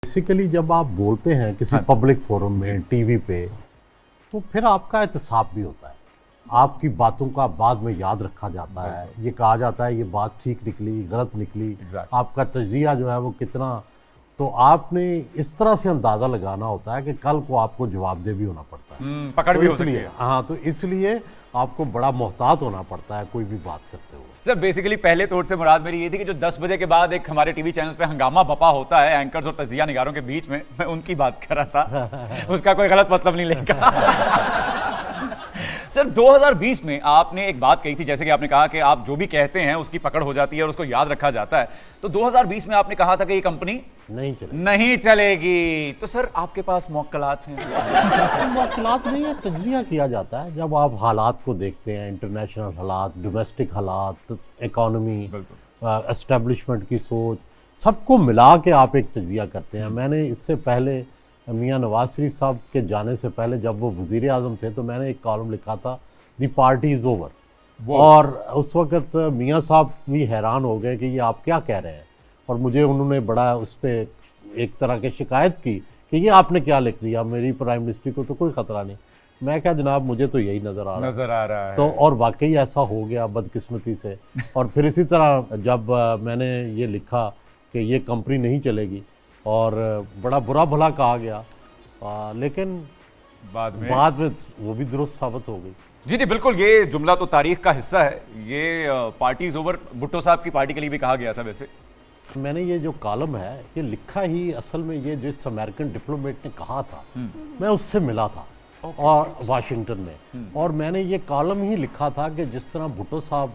Basically जब आप बोलते हैं किसी हाँ जी। पब्लिक फोरम में, टीवी पे, तो फिर आपका एहतसाब भी होता है। आपकी बातों का बाद में याद रखा जाता है। ये कहा जाता है ये बात ठीक निकली, गलत निकली। Exactly. आपका तजिया जो है वो कितना, तो आपने इस तरह से अंदाज़ा लगाना होता है कि कल को आपको जवाबदेह भी होना पड़ता है। पकड़ तो भी हो सकती इसलिए है। हाँ, तो इसलिए आपको बड़ा मोहतात होना पड़ता है कोई भी बात करते हुए। सर बेसिकली पहले तोड़ से मुराद मेरी ये थी कि जो 10 बजे के बाद एक हमारे टीवी चैनल्स पे हंगामा बपा होता है एंकर्स और तजिया निगारों के बीच में, मैं उनकी बात कर रहा था। उसका कोई गलत मतलब नहीं लेगा। सर 2020 में आपने एक बात कही थी, जैसे कि आपने कहा कि आप जो भी कहते हैं उसकी पकड़ हो जाती है और उसको याद रखा जाता है। तो 2020 में आपने कहा था कि ये कंपनी नहीं चलेगी। तो सर आपके पास मौक्कलात हैं? मौक़िलात नहीं है, तज्ज़िया किया जाता है। जब आप हालात को देखते हैं, इंटरनेशनल हालात, डोमेस्टिक हालात, इकॉनमी, एस्टेब्लिशमेंट की सोच, सबको मिला के आप एक तज्ज़िया करते हैं। मैंने इससे पहले मियां नवाज शरीफ साहब के जाने से पहले जब वो वज़ीर आज़म थे तो मैंने एक कॉलम लिखा था दी पार्टी इज़ ओवर। और उस वक़्त मियां साहब भी हैरान हो गए कि ये आप क्या कह रहे हैं, और मुझे उन्होंने बड़ा उस पर एक तरह की शिकायत की कि ये आपने क्या लिख दिया, मेरी प्राइम मिनिस्ट्री को तो कोई ख़तरा नहीं। मैं क्या जनाब, मुझे तो यही नज़र आ रहा है। तो और वाकई ऐसा हो गया बदकिस्मती से। और फिर इसी तरह जब मैंने ये लिखा कि ये कंपनी नहीं चलेगी और बड़ा बुरा भला कहा गया, लेकिन बाद में वो भी दुरुस्त साबित हो गई। जी जी बिल्कुल, ये जुमला तो तारीख का हिस्सा है। ये पार्टी इज ओवर भुट्टो साहब की पार्टी के लिए भी कहा गया था। वैसे मैंने ये जो कॉलम है ये लिखा ही असल में ये जिस अमेरिकन डिप्लोमेट ने कहा था, मैं उससे मिला था और वाशिंगटन में, और मैंने ये कॉलम ही लिखा था कि जिस तरह भुट्टो साहब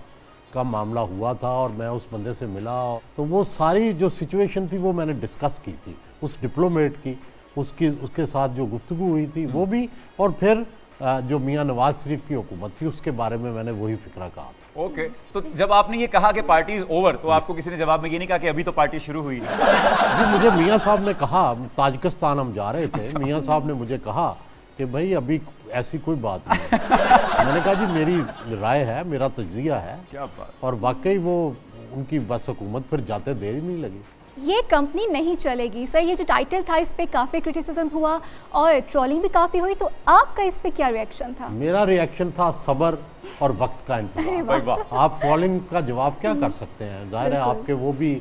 का मामला हुआ था और मैं उस बंदे से मिला, तो वो सारी जो सिचुएशन थी वो मैंने डिस्कस की थी उस डिप्लोमेट की, उसके साथ जो गुफ्तगू हुई थी वो भी, और फिर जो मियां नवाज शरीफ की हुकूमत थी उसके बारे में मैंने वही फिक्रा कहा था। ओके, तो जब आपने ये कहा कि पार्टी इज ओवर, तो आपको किसी ने जवाब में ये नहीं कहा कि अभी तो पार्टी शुरू हुई है? जी, मुझे मियां साहब ने कहा, ताजिकिस्तान हम जा रहे थे, मियां साहब ने मुझे कहा कि भाई अभी ऐसी कोई बात नहीं है। मैंने कहा जी मेरी राय है, मेरा तज्जिया है। क्या बात। और वाकई वो उनकी बस हुकूमत फिर जाते देर ही नहीं लगी। ये कंपनी नहीं चलेगी सर, ये जो टाइटल था इस पे काफ़ी क्रिटिसिज्म हुआ और ट्रोलिंग भी काफ़ी हुई, तो आपका इस पे क्या रिएक्शन था? मेरा रिएक्शन था सब्र और वक्त का इंतजार। आप ट्रोलिंग का जवाब क्या कर सकते हैं, जाहिर है आपके वो भी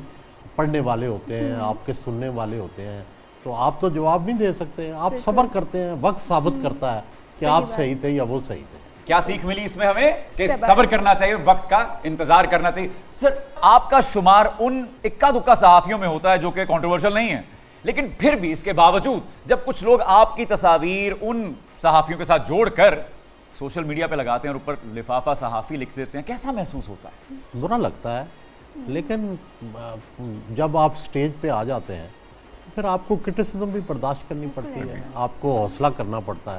पढ़ने वाले होते हैं, आपके सुनने वाले होते हैं, तो आप तो जवाब नहीं दे सकते। आप सब्र करते हैं, वक्त साबित करता है कि आप सही थे या वो सही थे। क्या सीख मिली इसमें हमें कि सब्र करना चाहिए, वक्त का इंतजार करना चाहिए। सर आपका शुमार उन इक्का दुक्का सहाफियों में होता है जो कि कंट्रोवर्शियल नहीं है, लेकिन फिर भी इसके बावजूद जब कुछ लोग आपकी तस्वीर उन सहाफियों के साथ जोड़कर सोशल मीडिया पे लगाते हैं और ऊपर लिफाफा सहाफी लिख देते हैं, कैसा महसूस होता है? बुरा लगता है, लेकिन जब आप स्टेज पे आ जाते हैं तो फिर आपको क्रिटिसिज्म भी बर्दाश्त करनी पड़ती है, आपको हौसला करना पड़ता है।